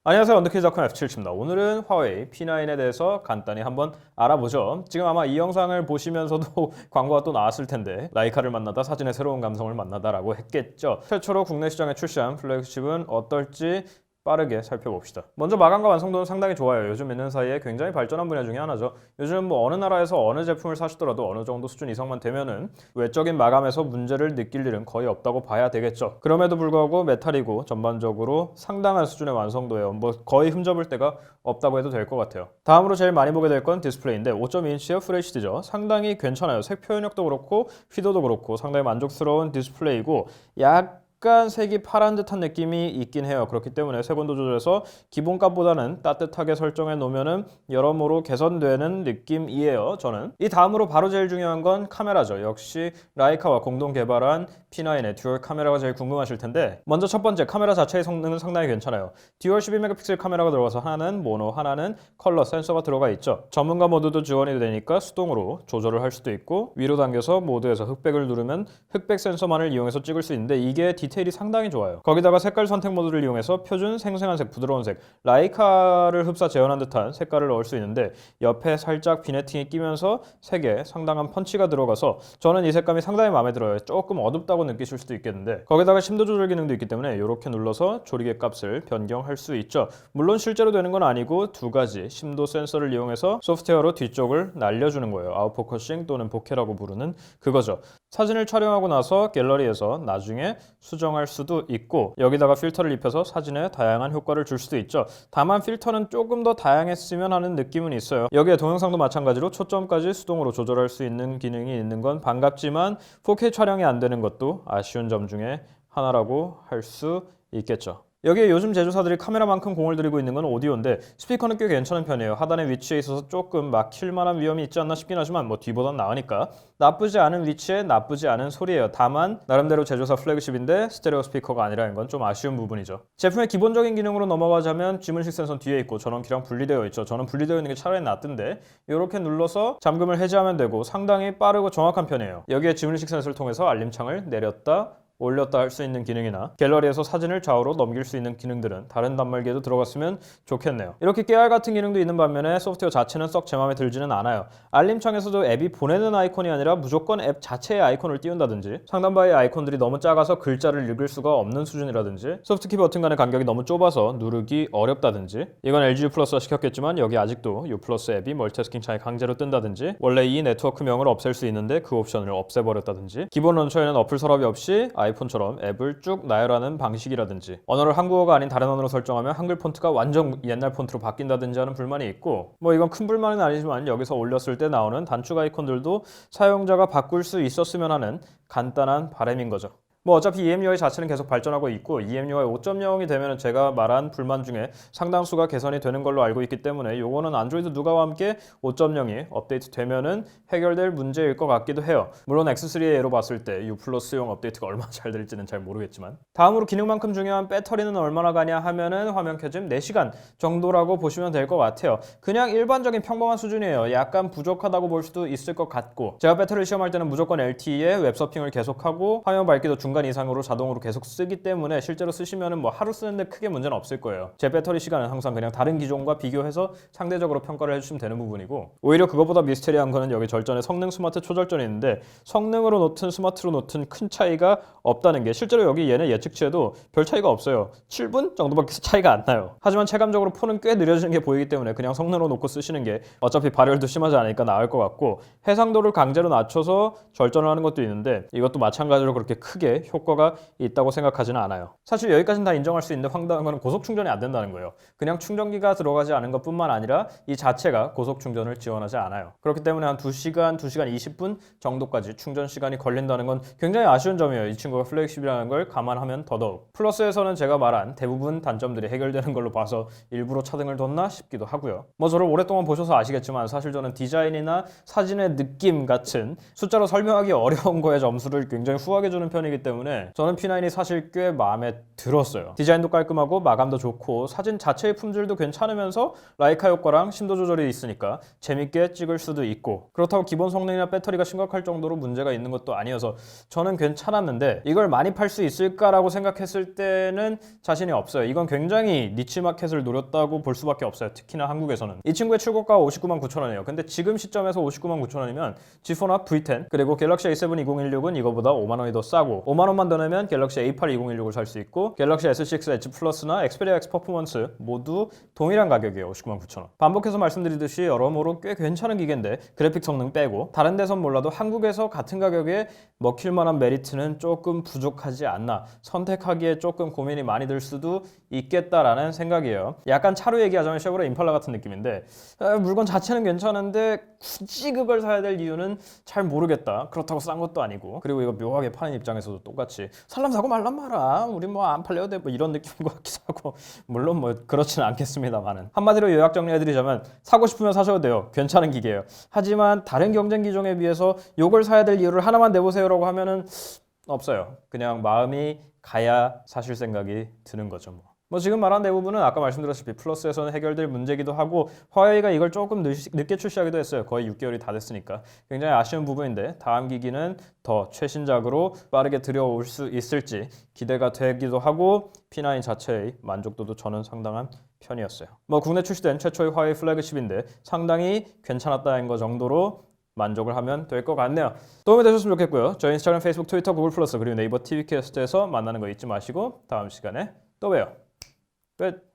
안녕하세요. 언더키즈닷컴 F7입니다. 오늘은 화웨이 P9에 대해서 간단히 한번 알아보죠. 지금 아마 이 영상을 보시면서도 광고가 또 나왔을 텐데 라이카를 만나다 사진의 새로운 감성을 만나다라고 했겠죠. 최초로 국내 시장에 출시한 플래그십은 어떨지 빠르게 살펴봅시다. 먼저 마감과 완성도는 상당히 좋아요. 요즘 몇 년 사이에 굉장히 발전한 분야 중에 하나죠. 요즘 뭐 어느 나라에서 어느 제품을 사시더라도 어느 정도 수준 이상만 되면은 외적인 마감에서 문제를 느낄 일은 거의 없다고 봐야 되겠죠. 그럼에도 불구하고 메탈이고 전반적으로 상당한 수준의 완성도예요. 뭐 거의 흠잡을 데가 없다고 해도 될 것 같아요. 다음으로 제일 많이 보게 될 건 디스플레이인데 5.2인치의 FHD죠. 상당히 괜찮아요. 색 표현력도 그렇고 휘도도 그렇고 상당히 만족스러운 디스플레이고 약간 색이 파란 듯한 느낌이 있긴 해요. 그렇기 때문에 색온도 조절해서 기본값보다는 따뜻하게 설정해 놓으면은 여러모로 개선되는 느낌이에요. 저는 이 다음으로 바로 제일 중요한 건 카메라죠. 역시 라이카와 공동 개발한 P9의 듀얼 카메라가 제일 궁금하실 텐데 먼저 첫 번째 카메라 자체의 성능은 상당히 괜찮아요. 듀얼 12메가픽셀 카메라가 들어가서 하나는 모노, 하나는 컬러 센서가 들어가 있죠. 전문가 모드도 지원이 되니까 수동으로 조절을 할 수도 있고 위로 당겨서 모드에서 흑백을 누르면 흑백 센서만을 이용해서 찍을 수 있는데 이게 디테일이 상당히 좋아요. 거기다가 색깔 선택 모드를 이용해서 표준 생생한 색, 부드러운 색, 라이카를 흡사 재현한 듯한 색깔을 넣을 수 있는데 옆에 살짝 비네팅이 끼면서 색에 상당한 펀치가 들어가서 저는 이 색감이 상당히 마음에 들어요. 조금 어둡다고 느끼실 수도 있겠는데 거기다가 심도 조절 기능도 있기 때문에 이렇게 눌러서 조리개 값을 변경할 수 있죠. 물론 실제로 되는 건 아니고 두 가지 심도 센서를 이용해서 소프트웨어로 뒤쪽을 날려주는 거예요. 아웃포커싱 또는 보케라고 부르는 그거죠. 사진을 촬영하고 나서 갤러리에서 나중에 수정할 수도 있고 여기다가 필터를 입혀서 사진에 다양한 효과를 줄 수도 있죠. 다만 필터는 조금 더 다양했으면 하는 느낌은 있어요. 여기에 동영상도 마찬가지로 초점까지 수동으로 조절할 수 있는 기능이 있는 건 반갑지만 4K 촬영이 안 되는 것도 아쉬운 점 중에 하나라고 할 수 있겠죠. 여기에 요즘 제조사들이 카메라만큼 공을 들이고 있는 건 오디오인데 스피커는 꽤 괜찮은 편이에요. 하단의 위치에 있어서 조금 막힐 만한 위험이 있지 않나 싶긴 하지만 뭐 뒤보단 나으니까 나쁘지 않은 위치에 나쁘지 않은 소리예요. 다만 나름대로 제조사 플래그십인데 스테레오 스피커가 아니라는 건 좀 아쉬운 부분이죠. 제품의 기본적인 기능으로 넘어가자면 지문식 센서는 뒤에 있고 전원키랑 분리되어 있죠. 저는 분리되어 있는 게 차라리 낫던데 이렇게 눌러서 잠금을 해제하면 되고 상당히 빠르고 정확한 편이에요. 여기에 지문식 센서를 통해서 알림창을 내렸다 올렸다 할 수 있는 기능이나 갤러리에서 사진을 좌우로 넘길 수 있는 기능들은 다른 단말기에도 들어갔으면 좋겠네요. 이렇게 깨알 같은 기능도 있는 반면에 소프트웨어 자체는 썩 제 마음에 들지는 않아요. 알림창에서도 앱이 보내는 아이콘이 아니라 무조건 앱 자체의 아이콘을 띄운다든지 상단바의 아이콘들이 너무 작아서 글자를 읽을 수가 없는 수준이라든지 소프트키 버튼 간의 간격이 너무 좁아서 누르기 어렵다든지 이건 LG U 플러스가 시켰겠지만 여기 아직도 U 플러스 앱이 멀티태스킹 창에 강제로 뜬다든지 원래 이 네트워크명을 없앨 수 있는데 그 옵션을 없애버렸다든지 기본 런처에는 어플 서랍이 없이 아이폰처럼 앱을 쭉 나열하는 방식이라든지 언어를 한국어가 아닌 다른 언어로 설정하면 한글 폰트가 완전 옛날 폰트로 바뀐다든지 하는 불만이 있고 뭐 이건 큰 불만은 아니지만 여기서 올렸을 때 나오는 단축 아이콘들도 사용자가 바꿀 수 있었으면 하는 간단한 바람인 거죠. 뭐 어차피 EMUI 자체는 계속 발전하고 있고 EMUI 5.0이 되면 제가 말한 불만 중에 상당수가 개선이 되는 걸로 알고 있기 때문에 요거는 안드로이드 누가와 함께 5.0이 업데이트 되면은 해결될 문제일 것 같기도 해요. 물론 X3의 예로 봤을 때 U 플러스용 업데이트가 얼마나 잘 될지는 잘 모르겠지만 다음으로 기능만큼 중요한 배터리는 얼마나 가냐 하면은 화면 켜짐 4시간 정도라고 보시면 될 것 같아요. 그냥 일반적인 평범한 수준이에요. 약간 부족하다고 볼 수도 있을 것 같고 제가 배터리를 시험할 때는 무조건 LTE에 웹서핑을 계속하고 화면 밝기도 중간 이상으로 자동으로 계속 쓰기 때문에 실제로 쓰시면은 뭐 하루 쓰는데 크게 문제는 없을 거예요. 제 배터리 시간은 항상 그냥 다른 기종과 비교해서 상대적으로 평가를 해주시면 되는 부분이고 오히려 그것보다 미스테리한 거는 여기 절전에 성능 스마트 초절전이 있는데 성능으로 놓든 스마트로 놓든 큰 차이가 없다는 게 실제로 여기 얘네 예측치에도 별 차이가 없어요. 7분 정도밖에 차이가 안 나요. 하지만 체감적으로 폰은 꽤 느려지는 게 보이기 때문에 그냥 성능으로 놓고 쓰시는 게 어차피 발열도 심하지 않으니까 나을 것 같고 해상도를 강제로 낮춰서 절전을 하는 것도 있는데 이것도 마찬가지로 그렇게 크게 효과가 있다고 생각하지는 않아요. 사실 여기까지는 다 인정할 수 있는데 황당한 건 고속 충전이 안 된다는 거예요. 그냥 충전기가 들어가지 않은 것뿐만 아니라 이 자체가 고속 충전을 지원하지 않아요. 그렇기 때문에 한 2시간, 2시간 20분 정도까지 충전 시간이 걸린다는 건 굉장히 아쉬운 점이에요. 이 친구가 플래그십이라는 걸 감안하면 더더욱. 플러스에서는 제가 말한 대부분 단점들이 해결되는 걸로 봐서 일부러 차등을 뒀나 싶기도 하고요. 뭐 저를 오랫동안 보셔서 아시겠지만 사실 저는 디자인이나 사진의 느낌 같은 숫자로 설명하기 어려운 거에 점수를 굉장히 후하게 주는 편이기 때문에 때문에 저는 P9이 사실 꽤 마음에 들었어요. 디자인도 깔끔하고 마감도 좋고 사진 자체의 품질도 괜찮으면서 라이카 효과랑 심도 조절이 있으니까 재밌게 찍을 수도 있고, 그렇다고 기본 성능이나 배터리가 심각할 정도로 문제가 있는 것도 아니어서 저는 괜찮았는데, 이걸 많이 팔 수 있을까라고 생각했을 때는 자신이 없어요. 이건 굉장히 니치 마켓을 노렸다고 볼 수밖에 없어요. 특히나 한국에서는. 이 친구의 출고가가 59만 9천 원이에요. 근데 지금 시점에서 59만 9천 원이면 G4나 V10 그리고 갤럭시 A7 2016은 이거보다 5만 원이 더 싸고, 5만 원만 더 내면 갤럭시 A8 2016을 살 수 있고, 갤럭시 S6 Edge 플러스나 엑스페리아 X 퍼포먼스 모두 동일한 가격이에요. 59만 9천 원. 반복해서 말씀드리듯이 여러모로 꽤 괜찮은 기계인데 그래픽 성능 빼고 다른 데선 몰라도 한국에서 같은 가격에 먹힐 만한 메리트는 조금 부족하지 않나, 선택하기에 조금 고민이 많이 들 수도 있겠다라는 생각이에요. 약간 차로 얘기하자면 쉐보레 임팔라 같은 느낌인데, 물건 자체는 괜찮은데 굳이 그걸 사야 될 이유는 잘 모르겠다. 그렇다고 싼 것도 아니고, 그리고 이거 묘하게 파는 입장에서도 똑같이 살람 사고 말란 말아, 우리 뭐 안 팔려도 돼, 뭐 이런 느낌인 것 같기도 하고, 물론 뭐 그렇지는 않겠습니다만은. 한마디로 요약 정리해드리자면 사고 싶으면 사셔도 돼요. 괜찮은 기계예요. 하지만 다른 경쟁 기종에 비해서 요걸 사야 될 이유를 하나만 내보세요라고 하면은 없어요. 그냥 마음이 가야 사실 생각이 드는 거죠. 뭐 지금 말한 대부분은 아까 말씀드렸다시피 플러스에서는 해결될 문제기도 하고, 화웨이가 이걸 조금 늦게 출시하기도 했어요. 거의 6개월이 다 됐으니까 굉장히 아쉬운 부분인데, 다음 기기는 더 최신작으로 빠르게 들여올 수 있을지 기대가 되기도 하고, P9 자체의 만족도도 저는 상당한 편이었어요. 뭐 국내 출시된 최초의 화웨이 플래그십인데 상당히 괜찮았다는 거 정도로 만족을 하면 될 것 같네요. 도움이 되셨으면 좋겠고요. 저희 인스타그램, 페이스북, 트위터, 구글 플러스 그리고 네이버 TV캐스트에서 만나는 거 잊지 마시고 다음 시간에 또 봬요. 끝.